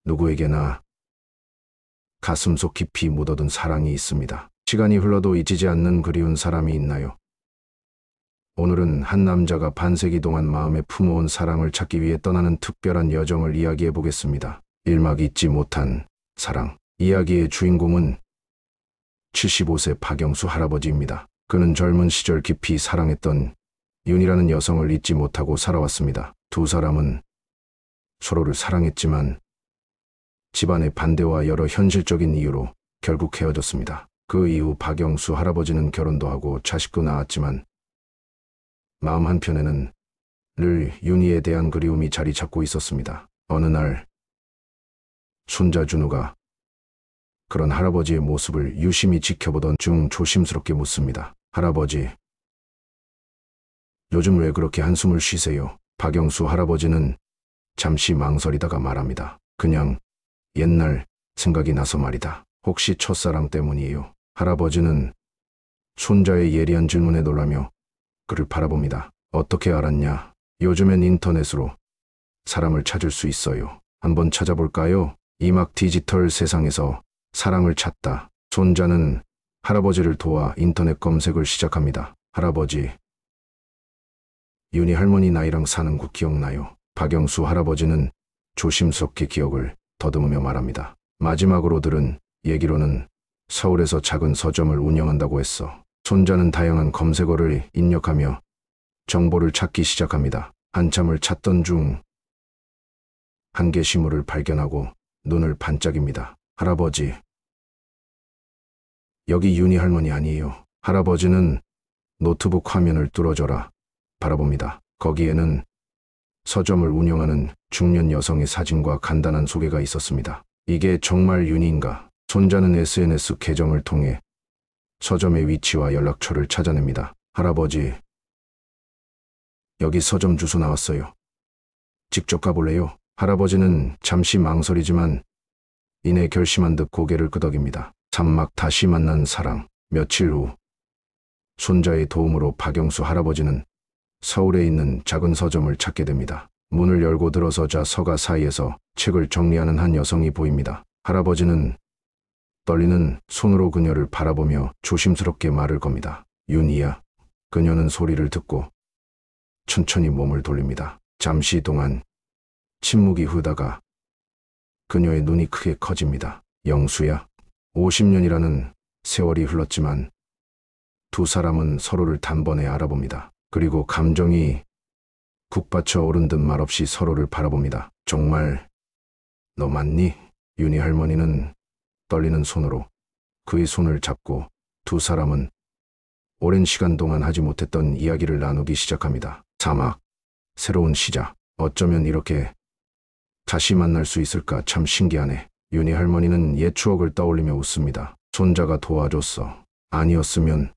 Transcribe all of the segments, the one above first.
누구에게나 가슴속 깊이 묻어둔 사랑이 있습니다. 시간이 흘러도 잊히지 않는 그리운 사람이 있나요? 오늘은 한 남자가 반세기 동안 마음에 품어온 사랑을 찾기 위해 떠나는 특별한 여정을 이야기해 보겠습니다. 1막 잊지 못한 사랑. 이야기의 주인공은 75세 박영수 할아버지입니다. 그는 젊은 시절 깊이 사랑했던 윤이라는 여성을 잊지 못하고 살아왔습니다. 두 사람은 서로를 사랑했지만 집안의 반대와 여러 현실적인 이유로 결국 헤어졌습니다. 그 이후 박영수 할아버지는 결혼도 하고 자식도 낳았지만 마음 한편에는 늘 윤희에 대한 그리움이 자리 잡고 있었습니다. 어느 날 손자 준우가 그런 할아버지의 모습을 유심히 지켜보던 중 조심스럽게 묻습니다. 할아버지, 요즘 왜 그렇게 한숨을 쉬세요? 박영수 할아버지는 잠시 망설이다가 말합니다. 그냥 옛날 생각이 나서 말이다. 혹시 첫사랑 때문이에요? 할아버지는 손자의 예리한 질문에 놀라며 그를 바라봅니다. 어떻게 알았냐? 요즘엔 인터넷으로 사람을 찾을 수 있어요. 한번 찾아볼까요? 이막 디지털 세상에서 사랑을 찾다. 손자는 할아버지를 도와 인터넷 검색을 시작합니다. 할아버지, 윤희 할머니 나이랑 사는 곳 기억나요? 박영수 할아버지는 조심스럽게 기억을 더듬으며 말합니다. 마지막으로 들은 얘기로는 서울에서 작은 서점을 운영한다고 했어. 손자는 다양한 검색어를 입력하며 정보를 찾기 시작합니다. 한참을 찾던 중 한 게시물을 발견하고 눈을 반짝입니다. 할아버지, 여기 윤희 할머니 아니에요? 할아버지는 노트북 화면을 뚫어져라 바라봅니다. 거기에는 서점을 운영하는 중년 여성의 사진과 간단한 소개가 있었습니다. 이게 정말 윤희인가? 손자는 SNS 계정을 통해 서점의 위치와 연락처를 찾아냅니다. 할아버지, 여기 서점 주소 나왔어요. 직접 가볼래요? 할아버지는 잠시 망설이지만 이내 결심한 듯 고개를 끄덕입니다. 3막 다시 만난 사랑. 며칠 후 손자의 도움으로 박영수 할아버지는 서울에 있는 작은 서점을 찾게 됩니다. 문을 열고 들어서자 서가 사이에서 책을 정리하는 한 여성이 보입니다. 할아버지는 떨리는 손으로 그녀를 바라보며 조심스럽게 말을 겁니다. 윤희야. 그녀는 소리를 듣고 천천히 몸을 돌립니다. 잠시 동안 침묵이 흐르다가 그녀의 눈이 크게 커집니다. 영수야. 50년이라는 세월이 흘렀지만 두 사람은 서로를 단번에 알아봅니다. 그리고 감정이 북받쳐 오른 듯 말없이 서로를 바라봅니다. 정말 너 맞니? 윤희 할머니는 떨리는 손으로 그의 손을 잡고 두 사람은 오랜 시간 동안 하지 못했던 이야기를 나누기 시작합니다. 사막, 새로운 시작. 어쩌면 이렇게 다시 만날 수 있을까? 참 신기하네. 윤희 할머니는 옛 추억을 떠올리며 웃습니다. 손자가 도와줬어. 아니었으면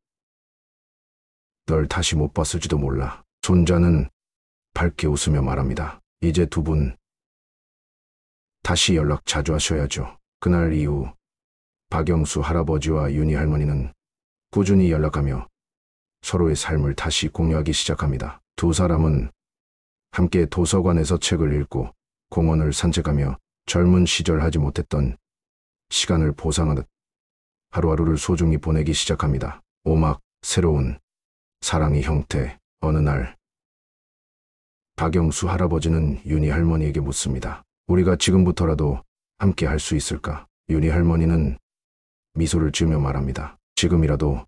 널 다시 못 봤을지도 몰라. 손자는 밝게 웃으며 말합니다. 이제 두 분 다시 연락 자주 하셔야죠. 그날 이후 박영수 할아버지와 윤희 할머니는 꾸준히 연락하며 서로의 삶을 다시 공유하기 시작합니다. 두 사람은 함께 도서관에서 책을 읽고 공원을 산책하며 젊은 시절 하지 못했던 시간을 보상하듯 하루하루를 소중히 보내기 시작합니다. 5막 새로운 사랑의 형태. 어느 날 박영수 할아버지는 윤희 할머니에게 묻습니다. 우리가 지금부터라도 함께 할 수 있을까? 윤희 할머니는 미소를 지으며 말합니다. 지금이라도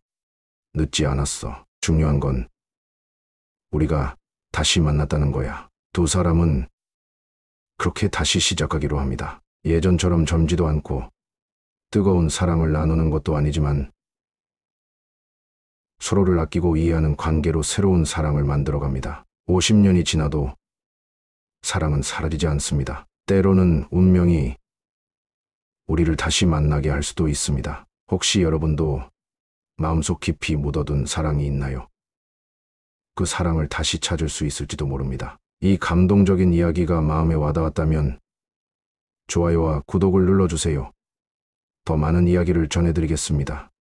늦지 않았어. 중요한 건 우리가 다시 만났다는 거야. 두 사람은 그렇게 다시 시작하기로 합니다. 예전처럼 젊지도 않고 뜨거운 사랑을 나누는 것도 아니지만 서로를 아끼고 이해하는 관계로 새로운 사랑을 만들어갑니다. 50년이 지나도 사랑은 사라지지 않습니다. 때로는 운명이 우리를 다시 만나게 할 수도 있습니다. 혹시 여러분도 마음속 깊이 묻어둔 사랑이 있나요? 그 사랑을 다시 찾을 수 있을지도 모릅니다. 이 감동적인 이야기가 마음에 와닿았다면 좋아요와 구독을 눌러주세요. 더 많은 이야기를 전해드리겠습니다.